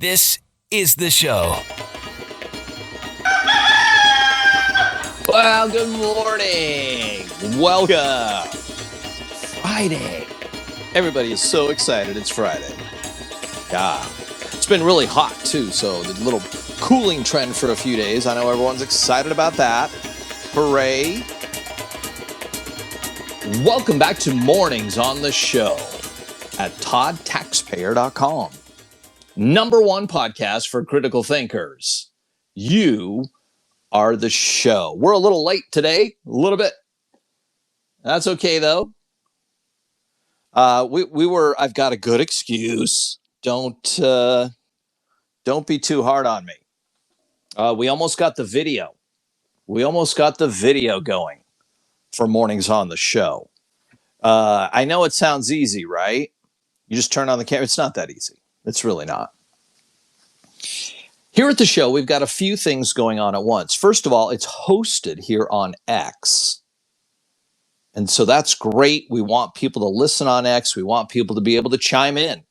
This is the show. Well, good morning. Welcome. Friday. Everybody is so excited it's Friday. Yeah. It's been really hot too, so the little cooling trend for a few days. I know everyone's excited about that. Hooray. Welcome back to Mornings on the Show at ToddTaxpayer.com. Number one podcast for critical thinkers. You are the show. We're a little late today, a little bit. That's okay though. I've got a good excuse. Don't be too hard on me. We almost got the video. Going for Mornings on the Show. I know it sounds easy, right? You just turn on the camera. It's not that easy. It's really not. Here at the show, we've got a few things going on at once. First of all, it's hosted here on X. And so that's great. We want people to listen on X. We want people to be able to chime in.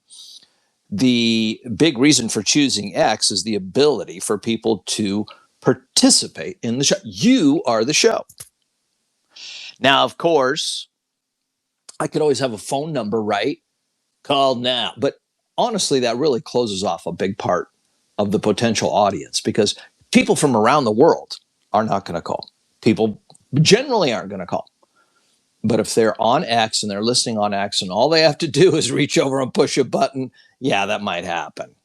The big reason for choosing X is the ability for people to participate in the show. You are the show. Now, of course, I could always have a phone number, right? Call now. But honestly, that really closes off a big part of the potential audience because people from around the world are not going to call. People generally aren't going to call. But if they're on X and they're listening on X and all they have to do is reach over and push a button, yeah, that might happen.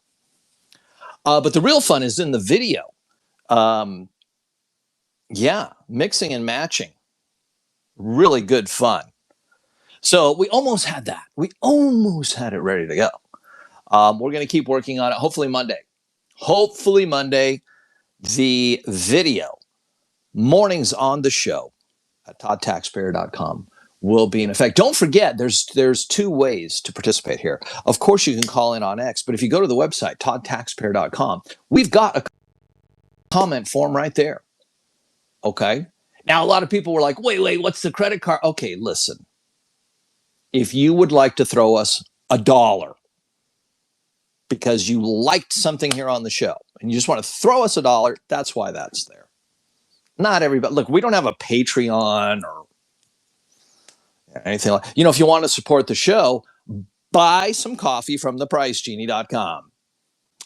But the real fun is in the video. Mixing and matching. Really good fun. So we almost had that. We almost had it ready to go. We're going to keep working on it. Hopefully Monday, the video, Mornings on the Show at ToddTaxpayer.com will be in effect. Don't forget, there's two ways to participate here. Of course, you can call in on X, but if you go to the website, ToddTaxpayer.com, we've got a comment form right there. Okay? Now, a lot of people were like, wait, what's the credit card? Okay, listen. If you would like to throw us $1 because you liked something here on the show and you just want to throw us $1, that's why that's there. Not everybody. Look, we don't have a Patreon or anything like. If you want to support the show, buy some coffee from thepricegenie.com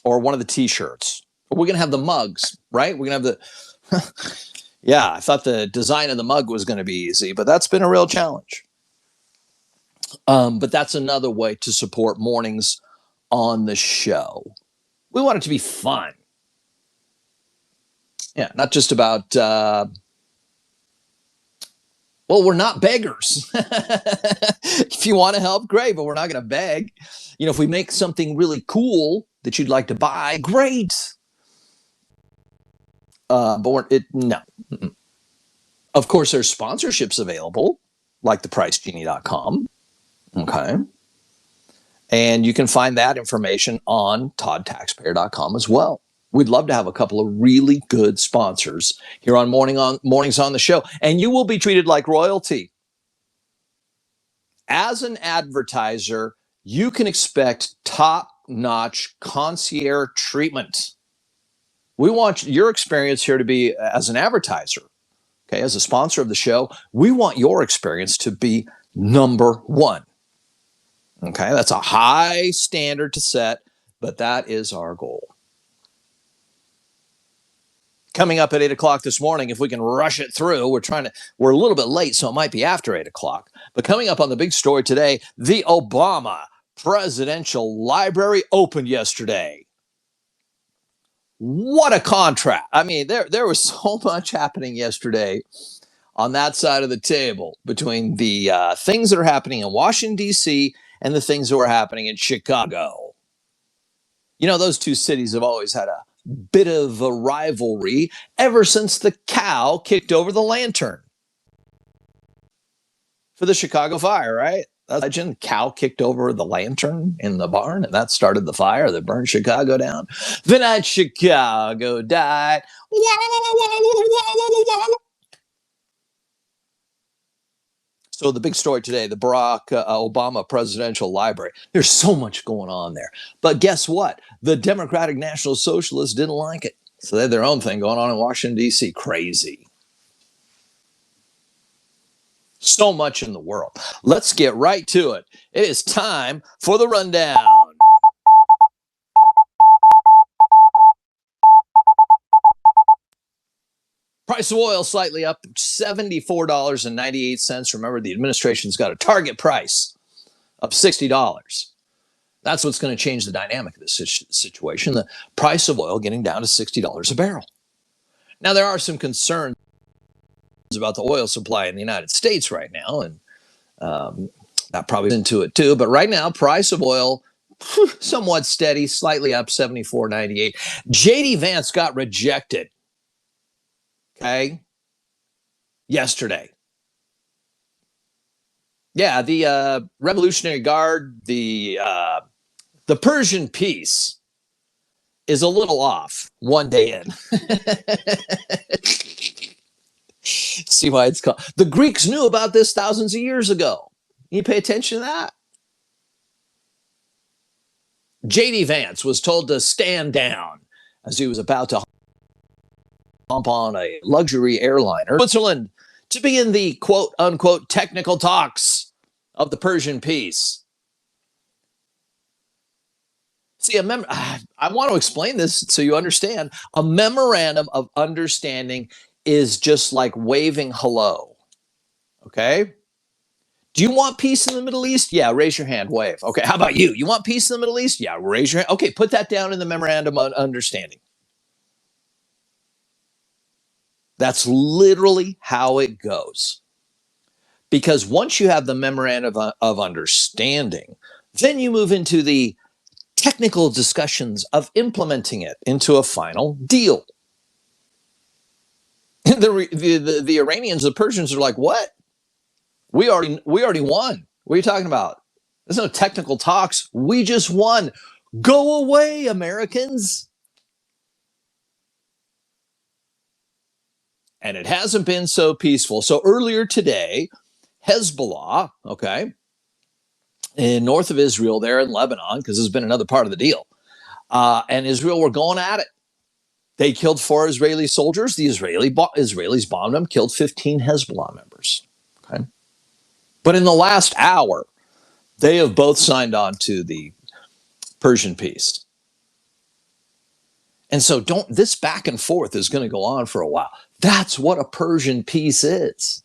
or one of the T-shirts. We're going to have the mugs, right? We're going to have the. Yeah, I thought the design of the mug was going to be easy, but that's been a real challenge. But that's another way to support Mornings on the Show. We want it to be fun. Yeah, not just about, we're not beggars. If you want to help, great, but we're not going to beg. If we make something really cool that you'd like to buy, great. No. Mm-mm. Of course, there's sponsorships available, like thepricegenie.com. Okay. And you can find that information on ToddTaxpayer.com as well. We'd love to have a couple of really good sponsors here on Mornings on the Show. And you will be treated like royalty. As an advertiser, you can expect top-notch concierge treatment. We want your experience here to be as an advertiser, okay, as a sponsor of the show. We want your experience to be number one. Okay, that's a high standard to set, but that is our goal. Coming up at 8 o'clock this morning, if we can rush it through, we're a little bit late, so it might be after 8 o'clock. But coming up on the big story today, the Obama Presidential Library opened yesterday. What a contrast. I mean, there was so much happening yesterday on that side of the table between the things that are happening in Washington, D.C., and the things that were happening in Chicago. Those two cities have always had a bit of a rivalry ever since the cow kicked over the lantern for the Chicago fire, right? That legend, cow kicked over the lantern in the barn, and that started the fire that burned Chicago down. The night Chicago died. So the big story today, the Barack Obama Presidential Library. There's so much going on there. But guess what? The Democratic National Socialists didn't like it. So they had their own thing going on in Washington, D.C. Crazy. So much in the world. Let's get right to it. It is time for the rundown. Price of oil slightly up, $74.98. Remember, the administration's got a target price of $60. That's what's going to change the dynamic of this situation. The price of oil getting down to $60 a barrel. Now, there are some concerns about the oil supply in the United States right now, and that probably is into it too. But right now, price of oil somewhat steady, slightly up, $74.98. J.D. Vance got rejected. Okay, yesterday. Yeah, the Revolutionary Guard, the Persian peace is a little off one day in. See why it's called. The Greeks knew about this thousands of years ago. You pay attention to that? J.D. Vance was told to stand down as he was about to hop on a luxury airliner, Switzerland, to begin the quote unquote technical talks of the Persian peace. See, I want to explain this so you understand. A memorandum of understanding is just like waving hello. Okay? Do you want peace in the Middle East? Yeah, raise your hand, wave. Okay, how about you? You want peace in the Middle East? Yeah, raise your hand. Okay, put that down in the memorandum of understanding. That's literally how it goes. Because once you have the memorandum of understanding, then you move into the technical discussions of implementing it into a final deal. The Iranians, the Persians are like, what? We already won. What are you talking about? There's no technical talks. We just won. Go away, Americans. And it hasn't been so peaceful. So earlier today, Hezbollah, okay, in north of Israel, there in Lebanon, because this has been another part of the deal, and Israel were going at it. They killed 4 Israeli soldiers. The Israelis bombed them, killed 15 Hezbollah members. Okay, but in the last hour, they have both signed on to the Persian peace. And so this back and forth is going to go on for a while. That's what a Persian peace is.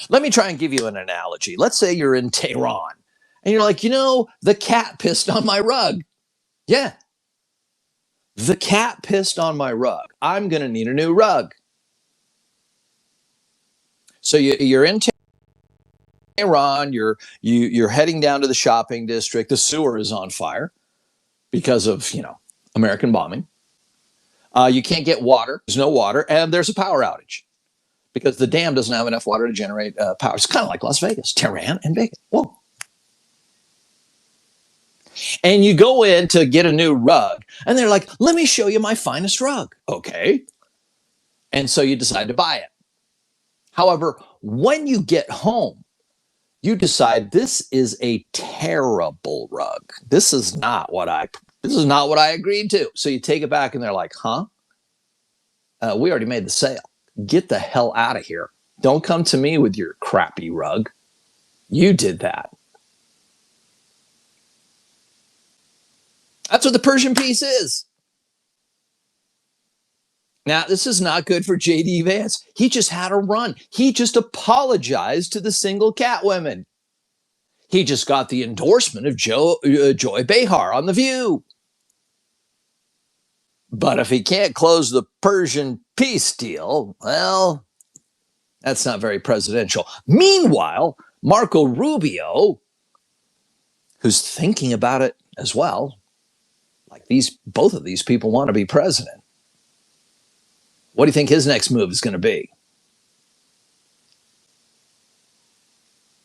Let me try and give you an analogy. Let's say you're in Tehran and you're like, the cat pissed on my rug. Yeah. The cat pissed on my rug. I'm going to need a new rug. So you're in Tehran, you're heading down to the shopping district. The sewer is on fire because of, American bombing. You can't get water. There's no water, and there's a power outage because the dam doesn't have enough water to generate power. It's kind of like Las Vegas, Tehran, and Vegas. Whoa. And you go in to get a new rug, and they're like, let me show you my finest rug. Okay. And so you decide to buy it. However, when you get home, you decide this is a terrible rug. This is not what I agreed to. So you take it back, and they're like, huh? We already made the sale. Get the hell out of here. Don't come to me with your crappy rug. You did that. That's what the Persian peace is. Now, this is not good for J.D. Vance. He just had a run. He just apologized to the single cat women. He just got the endorsement of Joy Behar on The View. But if he can't close the Persian peace deal, well, that's not very presidential. Meanwhile, Marco Rubio, who's thinking about it as well, like both of these people want to be president. What do you think his next move is going to be?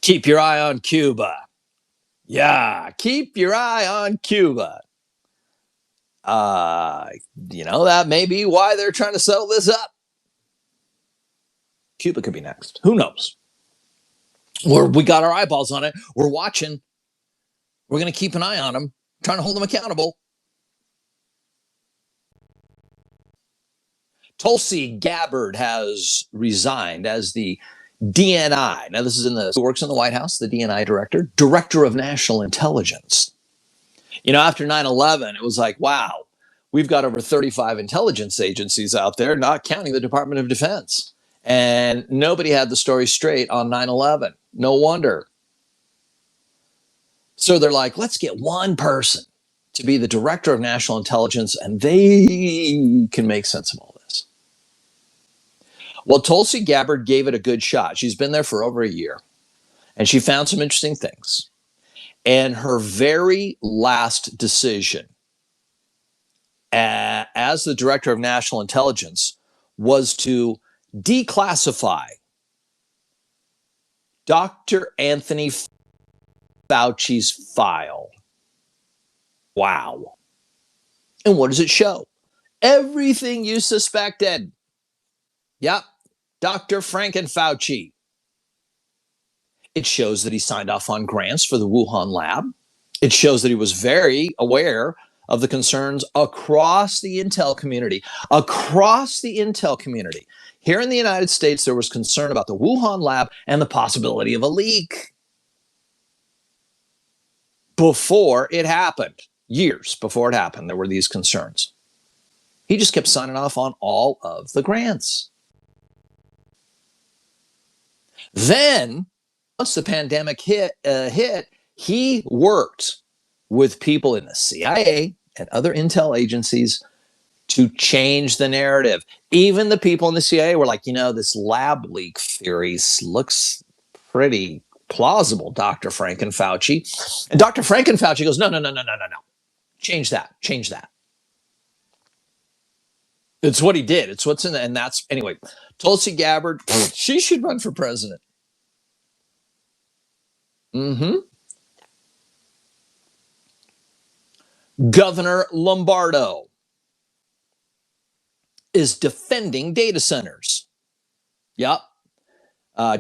Keep your eye on Cuba. Yeah, keep your eye on Cuba. That may be why they're trying to settle this up. Cuba could be next. Who knows? We got our eyeballs on it. We're watching. We're going to keep an eye on them, trying to hold them accountable. Tulsi Gabbard has resigned as the DNI. Now, this is who works in the White House, the DNI director of national intelligence. After 9/11, it was like, wow, we've got over 35 intelligence agencies out there, not counting the Department of Defense. And nobody had the story straight on 9/11. No wonder. So they're like, let's get one person to be the director of national intelligence, and they can make sense of all this. Well, Tulsi Gabbard gave it a good shot. She's been there for over a year, and she found some interesting things. And her very last decision as the director of national intelligence was to declassify Dr. Anthony Fauci's file. Wow. And what does it show? Everything you suspected. Yep. Dr. Franken Fauci. It shows that he signed off on grants for the Wuhan lab. It shows that he was very aware of the concerns across the intel community. Across the intel community. Here in the United States, there was concern about the Wuhan lab and the possibility of a leak. Before it happened, years before it happened, there were these concerns. He just kept signing off on all of the grants. Then, once the pandemic hit, he worked with people in the CIA and other intel agencies to change the narrative. Even the people in the CIA were like, this lab leak theory looks pretty plausible, Dr. Franken Fauci. And Dr. Franken Fauci goes, no. Change that. It's what he did. It's what's in the, and that's, anyway, Tulsi Gabbard, she should run for president. Governor Lombardo is defending data centers. Yep.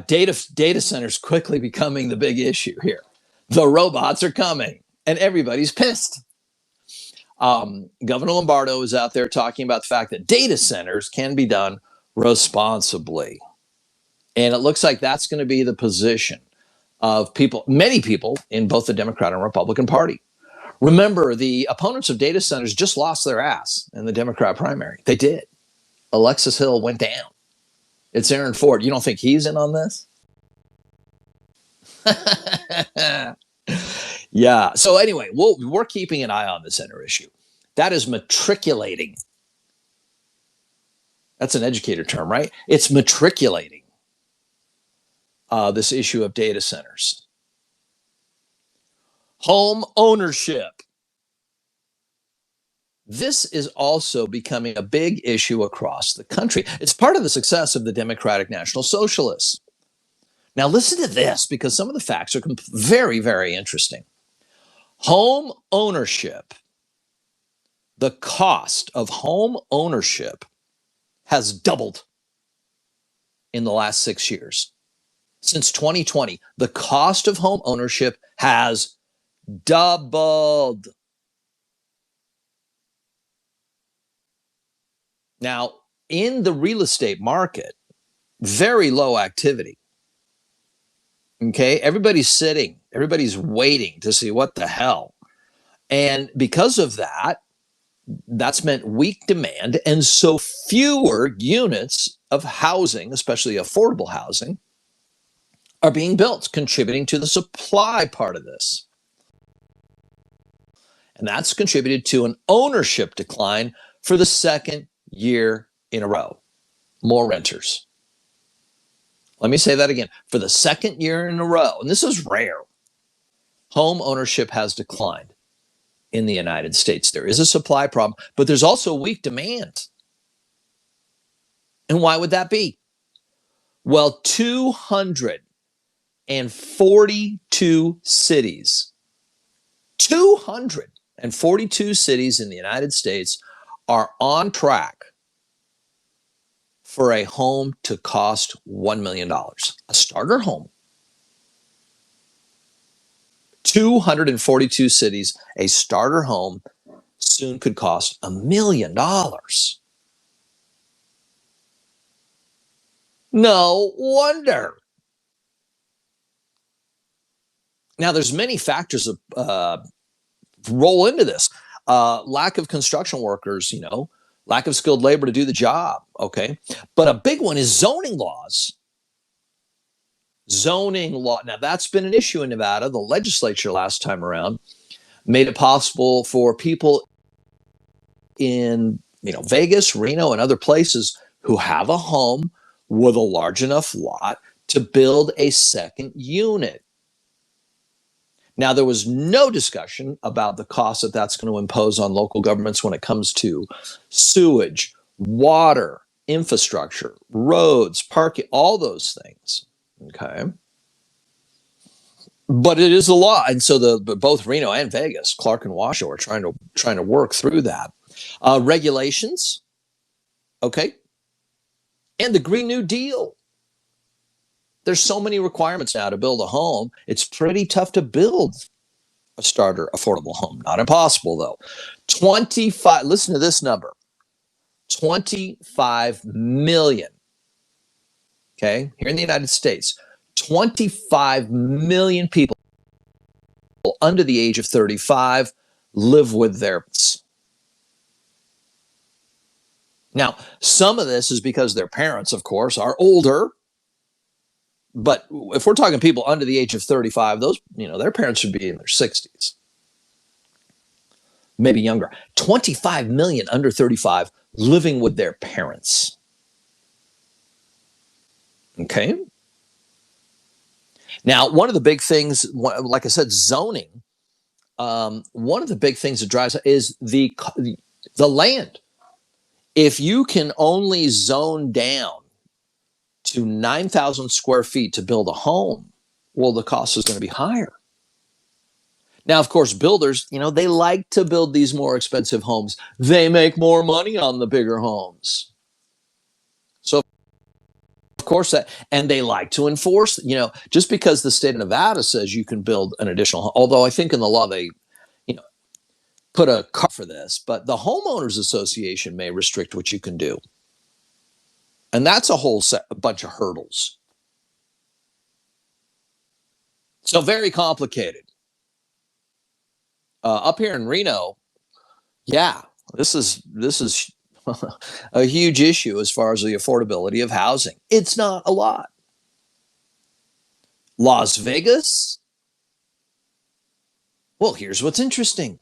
Data centers quickly becoming the big issue here. The robots are coming and everybody's pissed. Governor Lombardo is out there talking about the fact that data centers can be done responsibly. And it looks like that's going to be the position of many people in both the Democrat and Republican Party. Remember, the opponents of data centers just lost their ass in the Democrat primary. They did. Alexis Hill went down. It's Aaron Ford. You don't think he's in on this? Yeah. So anyway, we're keeping an eye on the center issue. That is matriculating. That's an educator term, right? It's matriculating this issue of data centers. Home ownership. This is also becoming a big issue across the country. It's part of the success of the Democratic National Socialists. Now listen to this, because some of the facts are very, very interesting. Home ownership, the cost of home ownership has doubled in the last 6 years. Since 2020, the cost of home ownership has doubled. Now, in the real estate market, very low activity. Okay, everybody's sitting, everybody's waiting to see what the hell. And because of that, that's meant weak demand, and so fewer units of housing, especially affordable housing, are being built, contributing to the supply part of this. And that's contributed to an ownership decline for the second year in a row. More renters. Let me say that again. For the second year in a row, and this is rare, home ownership has declined in the United States. There is a supply problem, but there's also weak demand. And why would that be? Well, 242 cities, 242 cities in the United States are on track for a home to cost $1 million. A starter home. 242 cities, a starter home soon could cost $1 million. No wonder. Now, there's many factors that roll into this. Lack of construction workers, lack of skilled labor to do the job, okay? But a big one is zoning laws. Zoning law. Now, that's been an issue in Nevada. The legislature last time around made it possible for people in, Vegas, Reno, and other places who have a home with a large enough lot to build a second unit. Now, there was no discussion about the cost that that's going to impose on local governments when it comes to sewage, water, infrastructure, roads, parking, all those things. Okay. But it is the law. And so both Reno and Vegas, Clark and Washoe, are trying to work through that. Regulations, okay, and the Green New Deal. There's so many requirements now to build a home. It's pretty tough to build a starter affordable home. Not impossible, though. 25, listen to this number, 25 million, okay, here in the United States, 25 million people under the age of 35 live with their parents. Now, some of this is because their parents, of course, are older. But if we're talking people under the age of 35, those, their parents should be in their 60s, maybe younger. 25 million under 35 living with their parents. Okay. Now, one of the big things, like I said, zoning. One of the big things that drives is the land. If you can only zone down to 9,000 square feet to build a home, well, the cost is going to be higher. Now, of course, builders, they like to build these more expensive homes. They make more money on the bigger homes. So, of course, and they like to enforce, just because the state of Nevada says you can build an additional home, although I think in the law they, put a cut for this, but the homeowners association may restrict what you can do. And that's a bunch of hurdles. So very complicated. Up here in Reno, yeah, this is a huge issue as far as the affordability of housing. It's not a lot. Las Vegas. Well, here's what's interesting.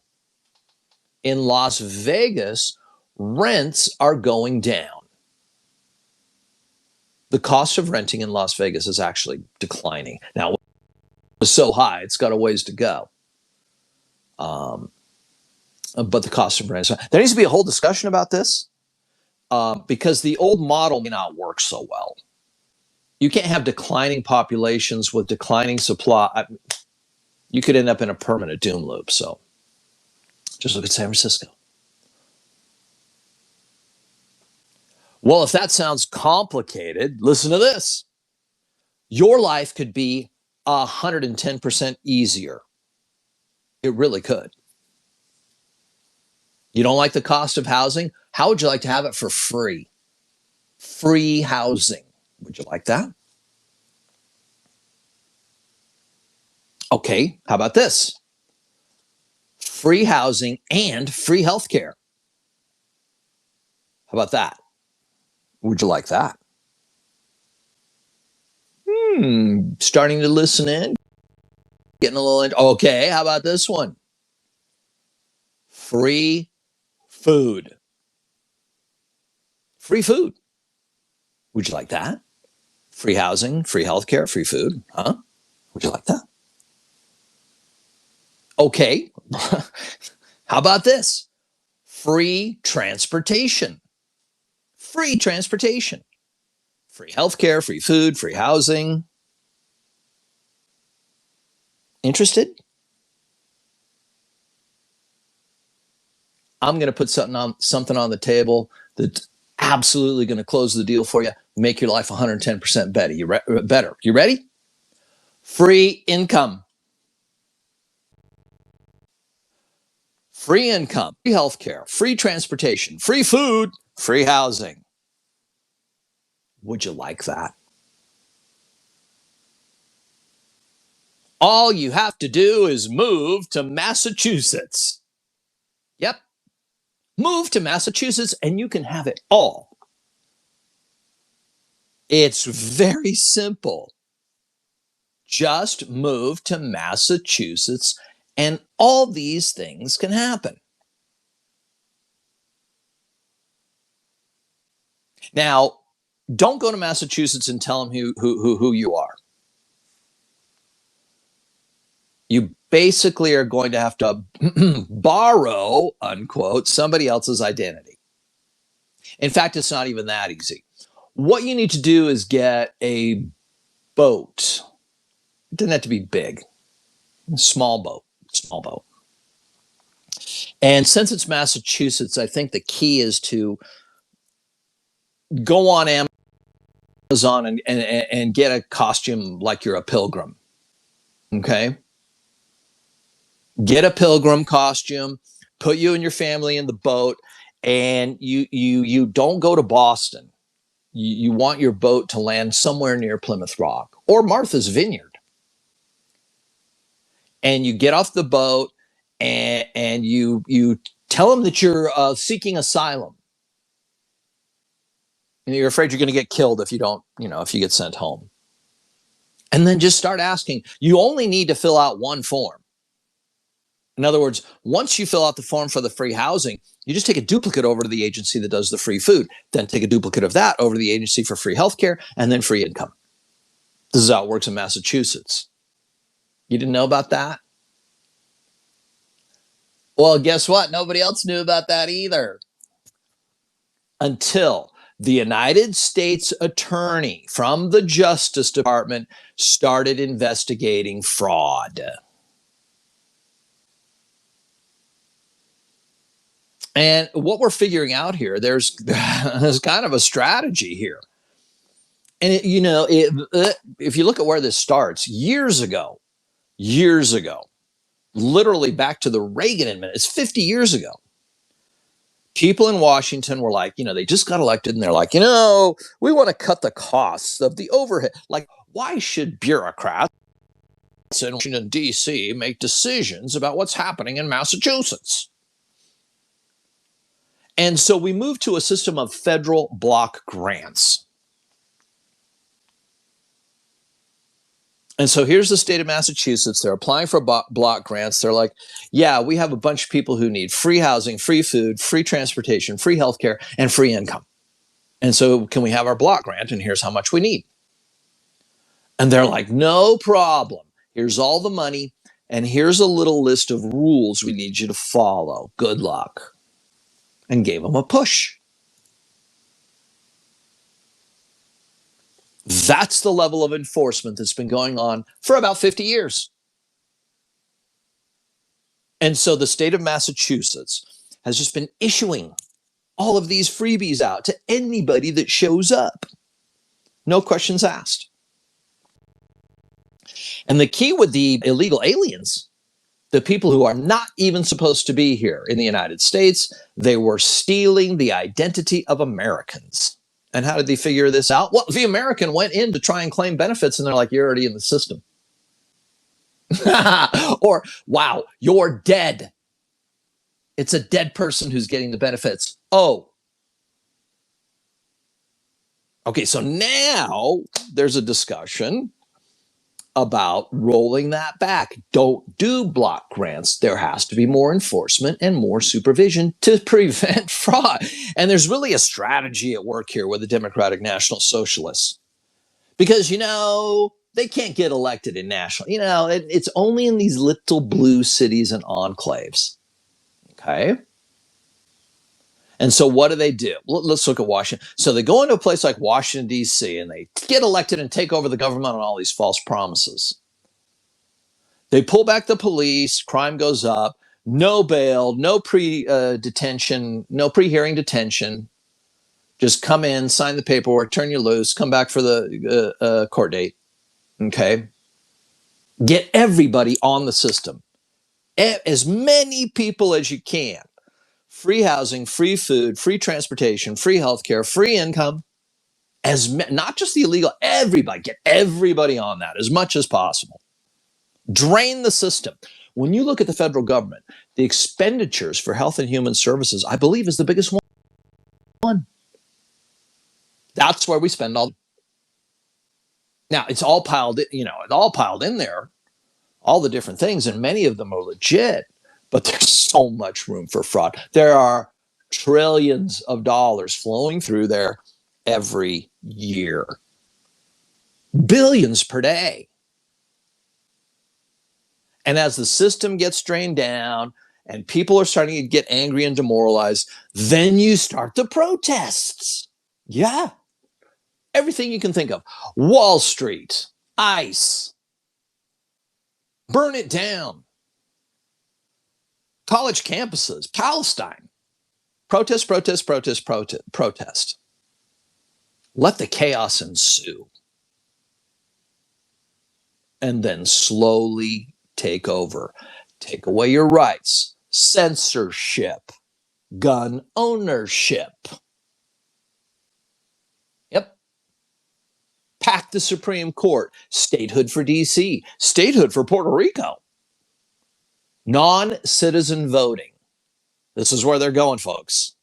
In Las Vegas, rents are going down. The cost of renting in Las Vegas is actually declining. Now, it was so high, it's got a ways to go. But the cost of rent. There needs to be a whole discussion about this because the old model may not work so well. You can't have declining populations with declining supply. You could end up in a permanent doom loop. So just look at San Francisco. Well, if that sounds complicated, listen to this. Your life could be 110% easier. It really could. You don't like the cost of housing? How would you like to have it for free? Free housing. Would you like that? Okay, how about this? Free housing and free healthcare. How about that? Would you like that? Starting to listen in, getting a little in. Okay, how about this one? Free food. Free food. Would you like that? Free housing, free healthcare, free food. Huh? Would you like that? Okay. How about this? Free transportation. Free transportation. Free healthcare, free food, free housing. Interested? I'm going to put something on the table that's absolutely going to close the deal for you, make your life 110% better. Better. You ready? Free income. Free income, free healthcare, free transportation, free food, free housing. Would you like that? All you have to do is move to Massachusetts. Yep. Move to Massachusetts and you can have it all. It's very simple. Just move to Massachusetts and all these things can happen. Now, don't go to Massachusetts and tell them who you are. You basically are going to have to borrow, unquote, somebody else's identity. In fact, it's not even that easy. What you need to do is get a boat. It doesn't have to be big, small boat. And since it's Massachusetts, I think the key is to go on Amazon and get a costume like you're a pilgrim. Okay? Get a pilgrim costume, put you and your family in the boat, and you don't go to Boston. You want your boat to land somewhere near Plymouth Rock or Martha's Vineyard. And you get off the boat and you tell them that you're seeking asylum. And you're afraid you're going to get killed if you don't, if you get sent home. And then just start asking. You only need to fill out one form. In other words, once you fill out the form for the free housing, you just take a duplicate over to the agency that does the free food, then take a duplicate of that over to the agency for free healthcare, and then free income. This is how it works in Massachusetts. You didn't know about that? Well, guess what? Nobody else knew about that either. Until the United States Attorney from the Justice Department started investigating fraud. And what we're figuring out here, there's kind of a strategy here. And, if you look at where this starts, years ago, literally back to the Reagan administration, it's 50 years ago, people in Washington were like, they just got elected and they're like, we want to cut the costs of the overhead. Like, why should bureaucrats in Washington, D.C. make decisions about what's happening in Massachusetts? And so we moved to a system of federal block grants. And so here's the state of Massachusetts. They're applying for block grants. They're like, yeah, we have a bunch of people who need free housing, free food, free transportation, free healthcare, and free income. And so can we have our block grant? And here's how much we need. And they're like, no problem. Here's all the money. And here's a little list of rules we need you to follow. Good luck. And gave them a push. That's the level of enforcement that's been going on for about 50 years. And so the state of Massachusetts has just been issuing all of these freebies out to anybody that shows up. No questions asked. And the key with the illegal aliens, the people who are not even supposed to be here in the United States, they were stealing the identity of Americans. And how did they figure this out? Well, the American went in to try and claim benefits, and they're like, you're already in the system. Or, wow, you're dead. It's a dead person who's getting the benefits. Oh. Okay, so now there's a discussion about rolling that back. Don't do block grants. There has to be more enforcement and more supervision to prevent fraud. And there's really a strategy at work here with the Democratic National Socialists. Because, they can't get elected in national. It's only in these little blue cities and enclaves. Okay? And so what do? Let's look at Washington. So they go into a place like Washington, D.C., and they get elected and take over the government on all these false promises. They pull back the police, crime goes up, no bail, no pre-detention, no pre-hearing detention, Just come in, sign the paperwork, turn you loose, come back for the court date. Okay. Get everybody on the system. As many people as you can. Free housing, free food, free transportation, free healthcare, free income. Not just the illegal, everybody. Get everybody on that as much as possible. Drain the system. When you look at the federal government, the expenditures for health and human services, I believe, is the biggest one. That's where we spend all. Now it's all piled, in there, all the different things, and many of them are legit, but there's so much room for fraud. There are trillions of dollars flowing through there every year, billions per day. And as the system gets drained down and people are starting to get angry and demoralized, then you start the protests. Yeah. Everything you can think of. Wall Street, ICE, burn it down. College campuses, Palestine. Protest, protest, protest, protest, protest. Let the chaos ensue. And then slowly take over. Take away your rights. Censorship. Gun ownership. Yep. Pack the Supreme Court. Statehood for DC. Statehood for Puerto Rico. Non-citizen voting. This is where they're going, folks.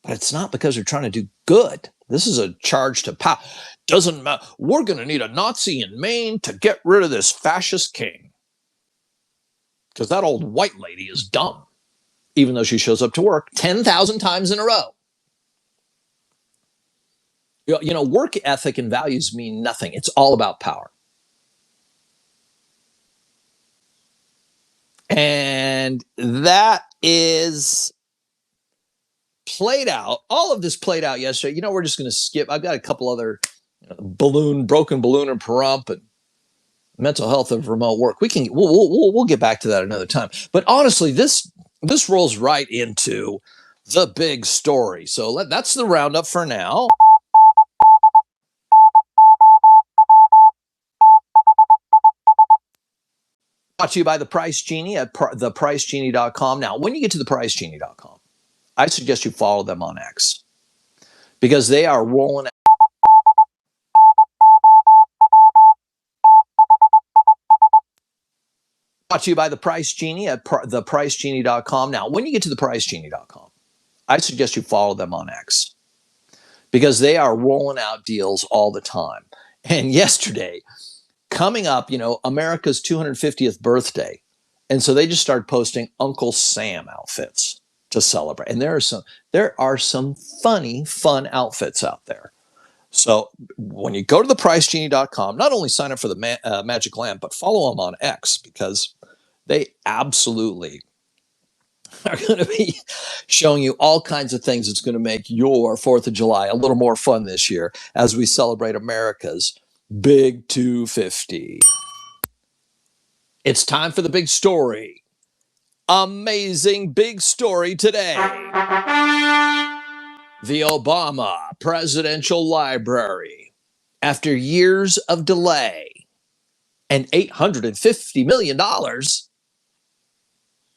But it's not because they're trying to do good. This is a charge to power. Doesn't matter. We're going to need a Nazi in Maine to get rid of this fascist king. Because that old white lady is dumb, even though she shows up to work 10,000 times in a row. Work ethic and values mean nothing. It's all about power. And that is played out. All of this played out yesterday. We're just going to skip. I've got a couple other broken balloon and Pahrump and mental health of remote work. We'll get back to that another time. But honestly, this rolls right into the big story. So that's the roundup for now. Brought to you by The Price Genie at thepricegenie.com. Now, when you get to thepricegenie.com, I suggest you follow them on X because they are rolling out. Brought to you by The Price Genie at thepricegenie.com. Now, when you get to thepricegenie.com, I suggest you follow them on X because they are rolling out deals all the time. And yesterday, coming up, America's 250th birthday. And so they just started posting Uncle Sam outfits to celebrate. And there are some fun outfits out there. So when you go to thepricegenie.com, not only sign up for the Magic Lamp, but follow them on X because they absolutely are going to be showing you all kinds of things that's going to make your 4th of July a little more fun this year as we celebrate America's Big 250. It's time for the big story. Amazing big story today. The Obama Presidential Library, after years of delay and $850 million,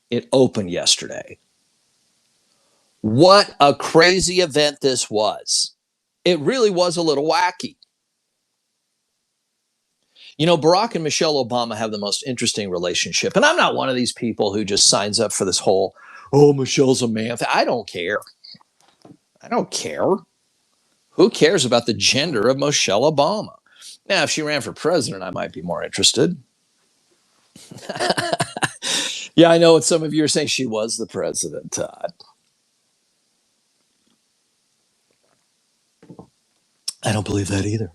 it opened yesterday. What a crazy event this was. It really was a little wacky. Barack and Michelle Obama have the most interesting relationship. And I'm not one of these people who just signs up for this whole, Michelle's a man. I don't care. Who cares about the gender of Michelle Obama? Now, if she ran for president, I might be more interested. Yeah, I know what some of you are saying. She was the president, Todd. I don't believe that either.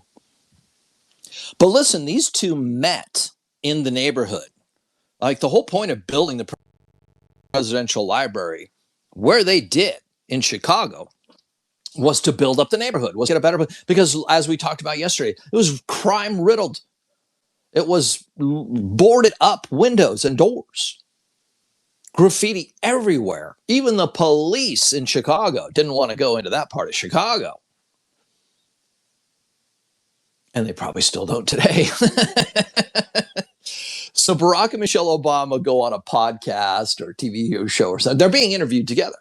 But listen, these two met in the neighborhood. Like the whole point of building the presidential library, where they did in Chicago, was to build up the neighborhood, was to get a better, because as we talked about yesterday, it was crime riddled. It was boarded up windows and doors. Graffiti everywhere. Even the police in Chicago didn't want to go into that part of Chicago. And they probably still don't today. So Barack and Michelle Obama go on a podcast or TV show or something. They're being interviewed together.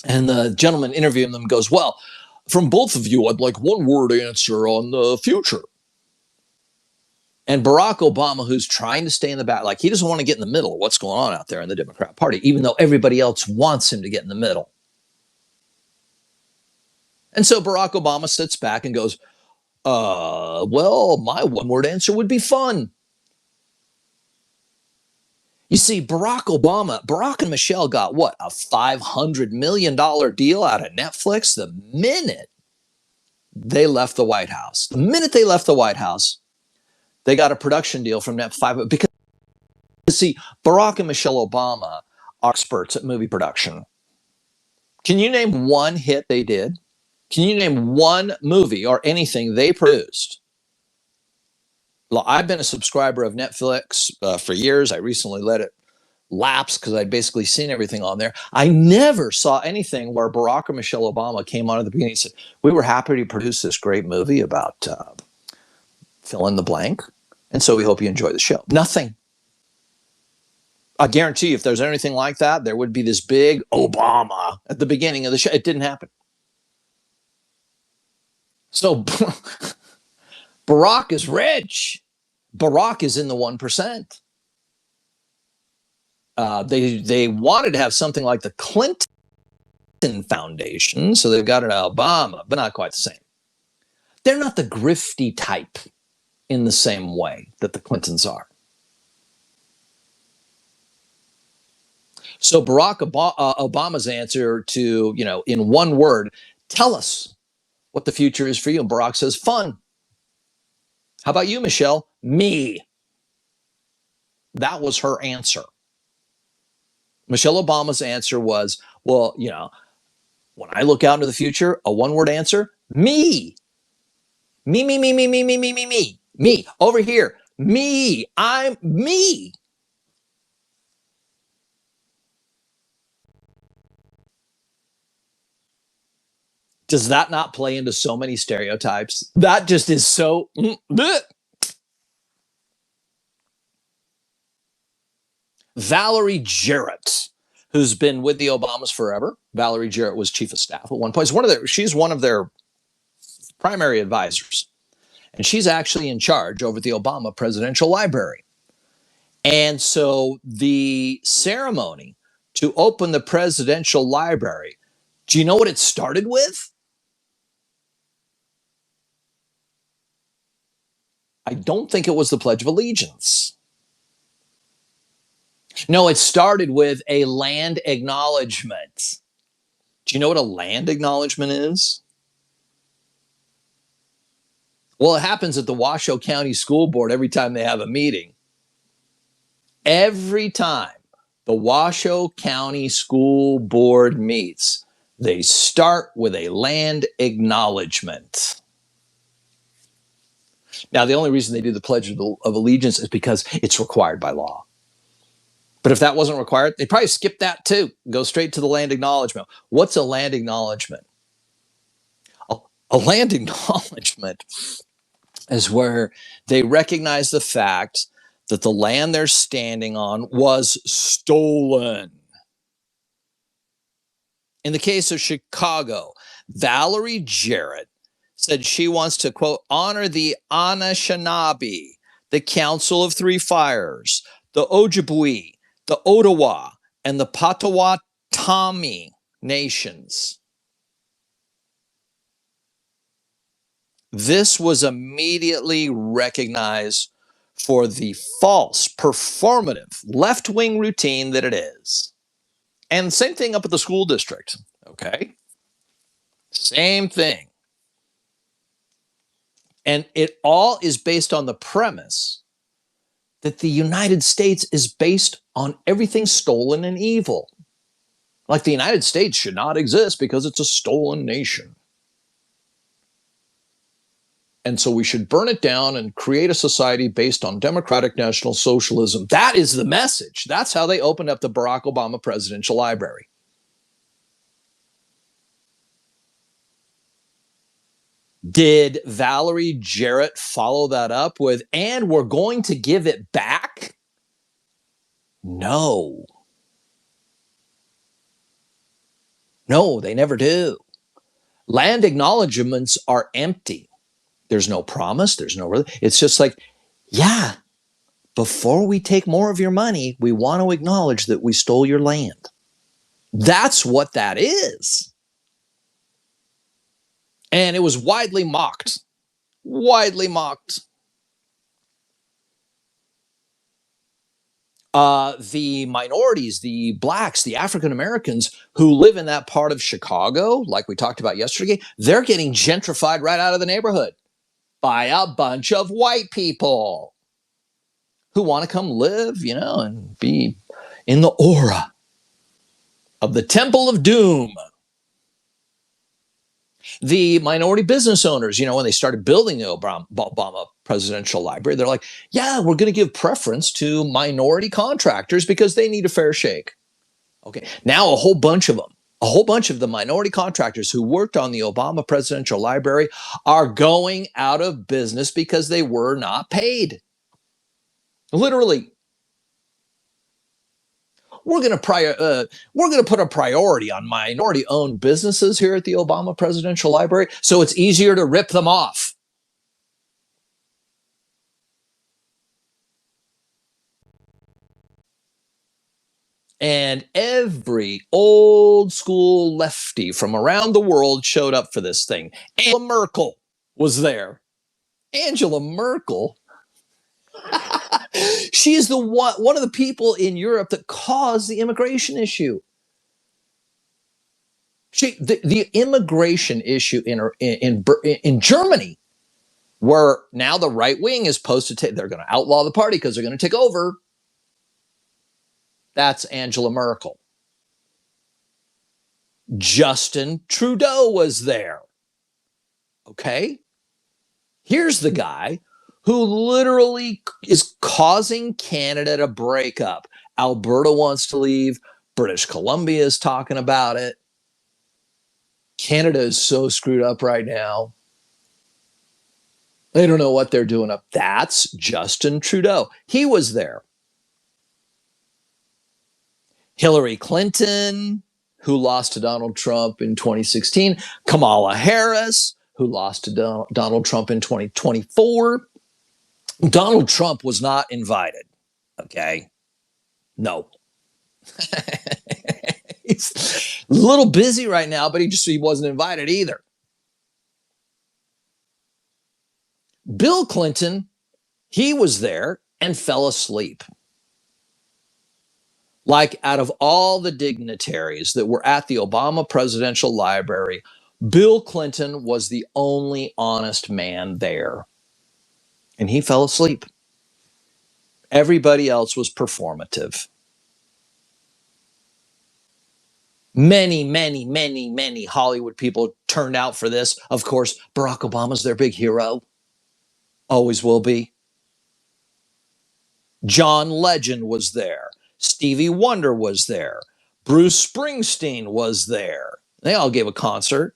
And the gentleman interviewing them goes, well, from both of you, I'd like one word answer on the future. And Barack Obama, who's trying to stay in the back, like he doesn't want to get in the middle of what's going on out there in the Democrat Party, even though everybody else wants him to get in the middle. And so Barack Obama sits back and goes, well, my one word answer would be fun. You see, Barack and Michelle got what? A $500 million deal out of Netflix the minute they left the White House. The minute they left the White House, they got a production deal from Netflix. Because, see, Barack and Michelle Obama are experts at movie production. Can you name one hit they did? Can you name one movie or anything they produced? Well, I've been a subscriber of Netflix for years. I recently let it lapse because I'd basically seen everything on there. I never saw anything where Barack or Michelle Obama came on at the beginning and said, we were happy to produce this great movie about fill in the blank. And so we hope you enjoy the show. Nothing. I guarantee you, if there's anything like that, there would be this big Obama at the beginning of the show. It didn't happen. So Barack is rich. Barack is in the 1%. They wanted to have something like the Clinton Foundation, so they've got an Obama, but not quite the same. They're not the grifty type in the same way that the Clintons are. So Barack Obama's answer to, in one word, tell us what the future is for you. And Barack says, fun. How about you, Michelle? Me. That was her answer. Michelle Obama's answer was, well, when I look out into the future, a one-word answer, me. Me, me, me, me, me, me, me, me, me. Me. Over here. Me. I'm me. Does that not play into so many stereotypes? That just is so... Valerie Jarrett, who's been with the Obamas forever. Valerie Jarrett was chief of staff at one point. She's one of their primary advisors. And she's actually in charge over at the Obama Presidential Library. And so the ceremony to open the Presidential Library, do you know what it started with? I don't think it was the Pledge of Allegiance. No, it started with a land acknowledgement. Do you know what a land acknowledgement is? Well, it happens at the Washoe County School Board every time they have a meeting. Every time the Washoe County School Board meets, they start with a land acknowledgement. Now, the only reason they do the Pledge of Allegiance is because it's required by law. But if that wasn't required, they'd probably skip that too. Go straight to the land acknowledgement. What's a land acknowledgement? A land acknowledgement is where they recognize the fact that the land they're standing on was stolen. In the case of Chicago, Valerie Jarrett said she wants to, quote, honor the Anishinaabe, the Council of Three Fires, the Ojibwe, the Ottawa, and the Potawatomi nations. This was immediately recognized for the false, performative, left-wing routine that it is. And same thing up at the school district, okay? Same thing. And it all is based on the premise that the United States is based on everything stolen and evil. Like the United States should not exist because it's a stolen nation. And so we should burn it down and create a society based on democratic national socialism. That is the message. That's how they opened up the Barack Obama Presidential Library. Did Valerie Jarrett follow that up with, and we're going to give it back? No. No, they never do. Land acknowledgements are empty. There's no promise. There's no, it's just like, yeah, before we take more of your money, we want to acknowledge that we stole your land. That's what that is. And it was widely mocked. Widely mocked. The minorities, the blacks, the African Americans who live in that part of Chicago, like we talked about yesterday, they're getting gentrified right out of the neighborhood by a bunch of white people who want to come live, and be in the aura of the Temple of Doom. The minority business owners, when they started building the Obama Presidential Library, they're like, yeah, we're going to give preference to minority contractors because they need a fair shake. Okay, now a whole bunch of the minority contractors who worked on the Obama Presidential Library are going out of business because they were not paid. Literally. We're going to put a priority on minority-owned businesses here at the Obama Presidential Library, so it's easier to rip them off. And every old school lefty from around the world showed up for this thing. Angela Merkel was there. Angela Merkel. She is one of the people in Europe that caused the immigration issue. The immigration issue in Germany, where now the right wing is supposed to they're going to outlaw the party because they're going to take over. That's Angela Merkel. Justin Trudeau was there. Okay? Here's the guy who literally is causing Canada to break up. Alberta wants to leave. British Columbia is talking about it. Canada is so screwed up right now. They don't know what they're doing up. That's Justin Trudeau. He was there. Hillary Clinton, who lost to Donald Trump in 2016. Kamala Harris, who lost to Donald Trump in 2024. Donald Trump was not invited. Okay? No. He's a little busy right now, but he wasn't invited either. Bill Clinton, he was there and fell asleep. Like, out of all the dignitaries that were at the Obama Presidential Library, Bill Clinton was the only honest man there. And he fell asleep. Everybody else was performative. Many, many, many, many Hollywood people turned out for this. Of course, Barack Obama's their big hero. Always will be. John Legend was there. Stevie Wonder was there. Bruce Springsteen was there. They all gave a concert.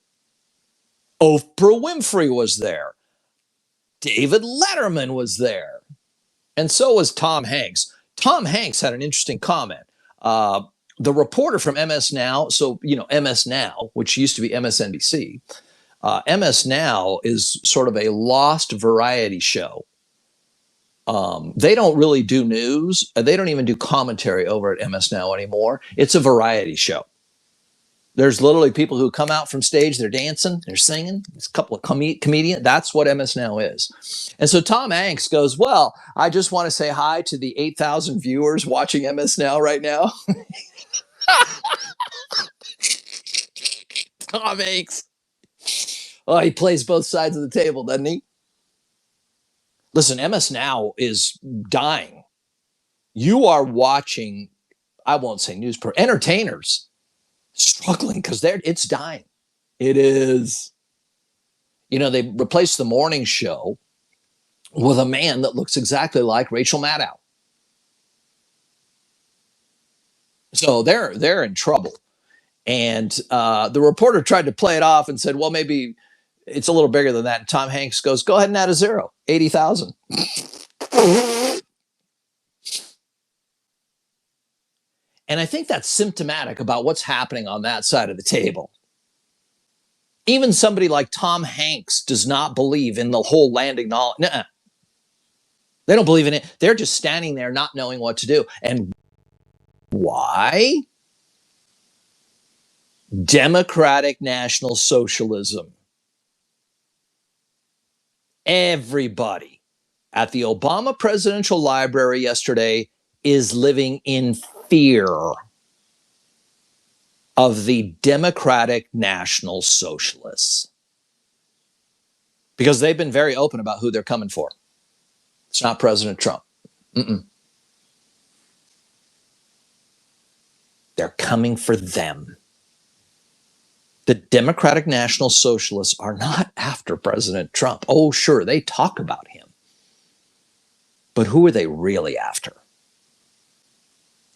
Oprah Winfrey was there. David Letterman was there. And so was Tom Hanks. Tom Hanks had an interesting comment. The reporter from MS Now, MS Now, which used to be MSNBC, MS Now is sort of a lost variety show. They don't really do news. They don't even do commentary over at MS Now anymore. It's a variety show. There's literally people who come out from stage, they're dancing, they're singing. It's a couple of comedians. That's what MS Now is. And so Tom Hanks goes, well, I just want to say hi to the 8,000 viewers watching MS Now right now. Tom Hanks. Oh, he plays both sides of the table, doesn't he? Listen, MS Now is dying. You are watching, I won't say entertainers struggling because it's dying. It is. They replaced the morning show with a man that looks exactly like Rachel Maddow. So they're in trouble. And the reporter tried to play it off and said, well, maybe it's a little bigger than that. And Tom Hanks goes, go ahead and add a zero, 80,000. And I think that's symptomatic about what's happening on that side of the table. Even somebody like Tom Hanks does not believe in the whole land acknowledgement. Nuh-uh. They don't believe in it. They're just standing there not knowing what to do. And why? Democratic National Socialism. Everybody at the Obama Presidential Library yesterday is living in fear of the Democratic National Socialists because they've been very open about who they're coming for. It's not President Trump. They're coming for them. The Democratic National Socialists are not after President Trump. Oh, sure, they talk about him. But who are they really after?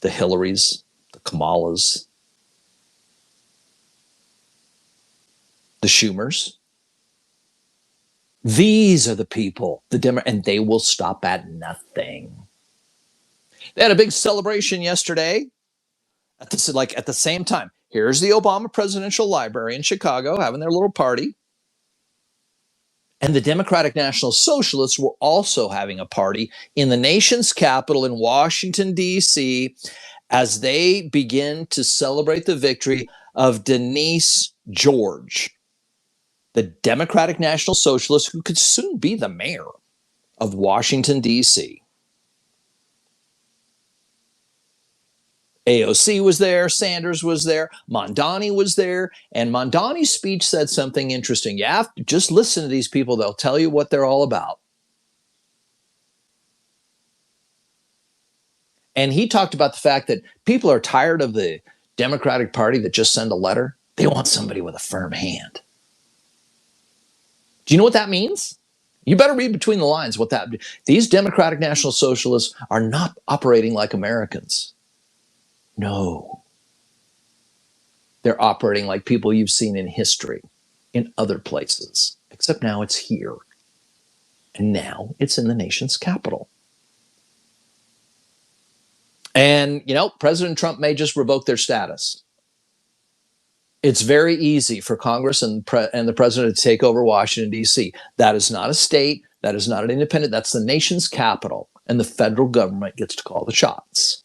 The Hillarys, the Kamalas, the Schumers. These are the people, and they will stop at nothing. They had a big celebration yesterday at the same time. Here's the Obama Presidential Library in Chicago having their little party. And the Democratic National Socialists were also having a party in the nation's capital in Washington, D.C., as they begin to celebrate the victory of Denise George, the Democratic National Socialist who could soon be the mayor of Washington, D.C. AOC was there, Sanders was there, Mondani was there, and Mondani's speech said something interesting. You have to just listen to these people. They'll tell you what they're all about. And he talked about the fact that people are tired of the Democratic Party that just send a letter. They want somebody with a firm hand. Do you know what that means? You better read between the lines what that. These Democratic National Socialists are not operating like Americans. No. They're operating like people you've seen in history, in other places, except now it's here. And now it's in the nation's capital. And, President Trump may just revoke their status. It's very easy for Congress and the president to take over Washington, D.C. That is not a state. That is not an independent. That's the nation's capital. And the federal government gets to call the shots.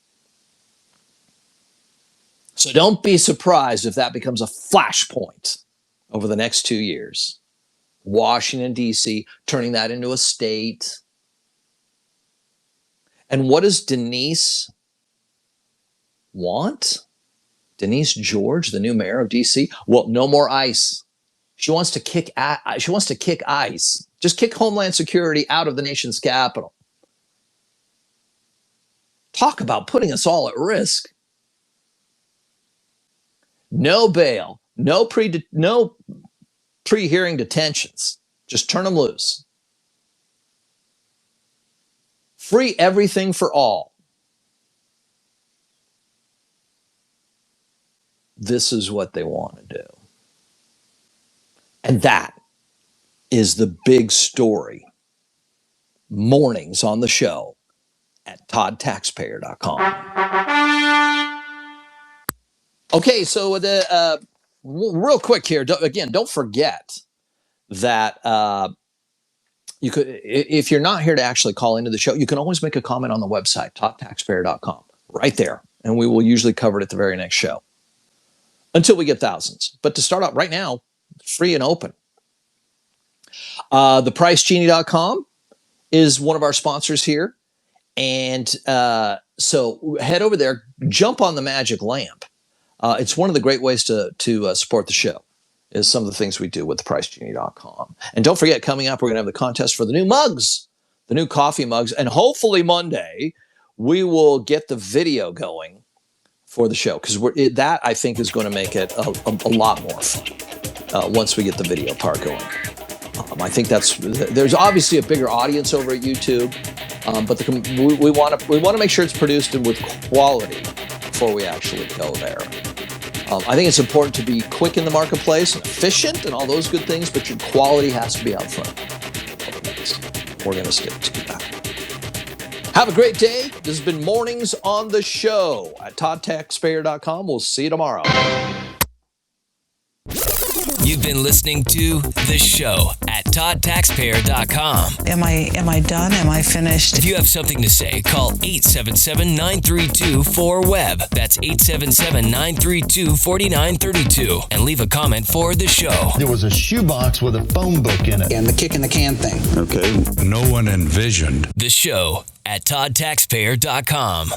So don't be surprised if that becomes a flashpoint over the next 2 years. Washington, D.C., turning that into a state. And what does Denise want? Denise George, the new mayor of D.C.? Well, no more ICE. She wants to kick ICE. Just kick Homeland Security out of the nation's capital. Talk about putting us all at risk. No bail, no pre-hearing detentions. Just turn them loose. Free everything for all. This is what they want to do. And that is the big story. Mornings on the show at toddtaxpayer.com. Okay, so real quick here. Don't forget that you could, if you're not here to actually call into the show, you can always make a comment on the website, toddtaxpayer.com, right there, and we will usually cover it at the very next show until we get thousands. But to start out right now, free and open. ThePriceGenie.com is one of our sponsors here, and so head over there, jump on the magic lamp. It's one of the great ways to support the show is some of the things we do with thepricegenie.com. And don't forget, coming up, we're going to have the contest for the new mugs, the new coffee mugs. And hopefully Monday, we will get the video going for the show because that, I think, is going to make it a lot more fun once we get the video part going. I think there's obviously a bigger audience over at YouTube, but we want to make sure it's produced and with quality before we actually go there. I think it's important to be quick in the marketplace and efficient and all those good things, but your quality has to be out front. We're going to stick to that. Have a great day. This has been Mornings on the Show at ToddTaxpayer.com. We'll see you tomorrow. You've been listening to The Show at ToddTaxpayer.com. Am I done? Am I finished? If you have something to say, call 877-932-4WEB. That's 877-932-4932. And leave a comment for The Show. There was a shoebox with a phone book in it. And the kick in the can thing. Okay. No one envisioned. The Show at ToddTaxpayer.com.